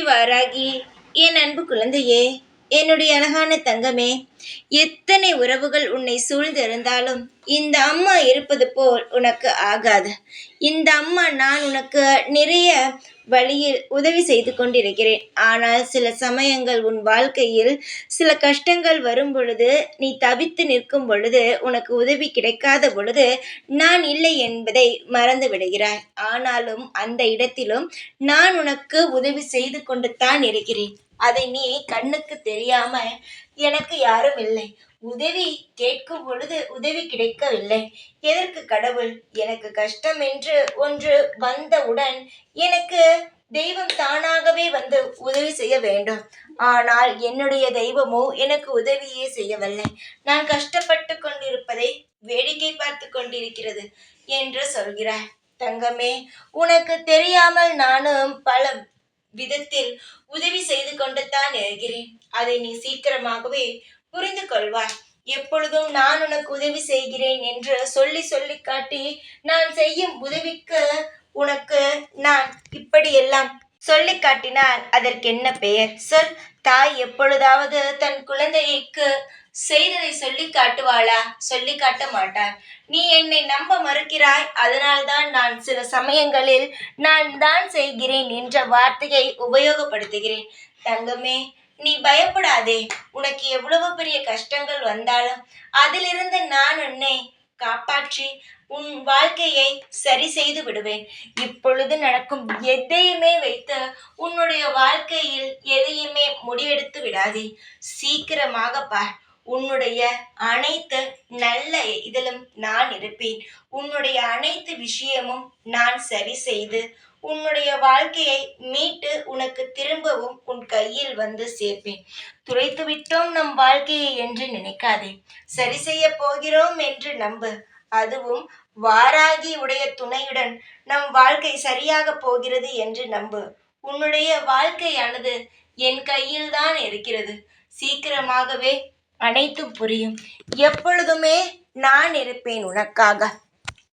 வாராகி, என் அன்பு குழந்தையே, என்னுடைய அழகான தங்கமே, எத்தனை உறவுகள் உன்னை சூழ்ந்திருந்தாலும் இந்த அம்மா இருப்பது போல் உனக்கு ஆகாது. இந்த அம்மா நான் உனக்கு நிறைய வழியில் உதவி செய்து கொண்டிருக்கிறேன். ஆனால் சில சமயங்கள் உன் வாழ்க்கையில் சில கஷ்டங்கள் வரும் பொழுது, நீ தவித்து நிற்கும் பொழுது, உனக்கு உதவி கிடைக்காத பொழுது நான் இல்லை என்பதை மறந்து விடுகிறாய். ஆனாலும் அந்த இடத்திலும் நான் உனக்கு உதவி செய்து கொண்டு தான் இருக்கிறேன். அதை நீ கண்ணுக்கு தெரியாம எனக்கு யாரும் இல்லை, உதவி கேட்கும் பொழுது உதவி கிடைக்கவில்லை, எதற்கு கடவுள், எனக்கு கஷ்டம் என்று ஒன்று வந்தவுடன் எனக்கு தெய்வம் தானாகவே வந்து உதவி செய்ய வேண்டும். ஆனால் என்னுடைய தெய்வமோ எனக்கு உதவியே செய்யவில்லை, நான் கஷ்டப்பட்டு கொண்டிருப்பதை வேடிக்கை பார்த்து கொண்டிருக்கிறது என்று சொல்கிறாய். தங்கமே, உனக்கு தெரியாமல் நானும் பல விதத்தில் உதவி செய்து கொண்டு தான் இருக்கிறேன். அதை நீ சீக்கிரமாகவே புரிந்து கொள்வாய். எப்பொழுதும் நான் உனக்கு உதவி செய்கிறேன் என்று சொல்லி சொல்லி காட்டி நான் செய்யும் உதவிக்கு உனக்கு நான் இப்படியெல்லாம் சொல்லி காட்டினால் அதற்கு என்ன பெயர் சொல்? தாய் எப்பொழுதாவது தன் குழந்தைக்கு செய்ததை சொல்லி காட்டுவாளா? சொல்லி காட்ட மாட்டாள். நீ என்னை நம்ப மறுக்கிறாய். அதனால்தான் நான் சில சமயங்களில் நான் தான் செய்கிறேன் என்ற வார்த்தையை உபயோகப்படுத்துகிறேன். தங்கமே, நீ பயப்படாதே. உனக்கு எவ்வளவு பெரிய கஷ்டங்கள் வந்தாலும் அதிலிருந்து நான் உன்னை காப்பாற்றி உன் வாழ்க்கையை சரி செய்து விடுவேன். இப்பொழுது நடக்கும் எதையுமே வைத்து உன்னுடைய வாழ்க்கையில் எதையுமே முடிவெடுத்து விடாதே. சீக்கிரமாக பார். உன்னுடைய அனைத்து நல்ல இதிலும் நான் இருப்பேன். உன்னுடைய அனைத்து விஷயமும் நான் சரி செய்து உன்னுடைய வாழ்க்கையை மீட்டு உனக்கு திரும்பவும் உன் கையில் வந்து சேர்ப்பேன். துரைத்து விட்டோம் நம் வாழ்க்கையை என்று நினைக்காதே. சரி செய்ய போகிறோம் என்று நம்பு. அதுவும் வாராகி உடைய துணையுடன் நம் வாழ்க்கை சரியாக போகிறது என்று நம்பு. உன்னுடைய வாழ்க்கையானது என் கையில் தான் இருக்கிறது. சீக்கிரமாகவே அனைத்தும் புரியும். எப்பொழுதுமே நான் இருப்பேன் உனக்காக.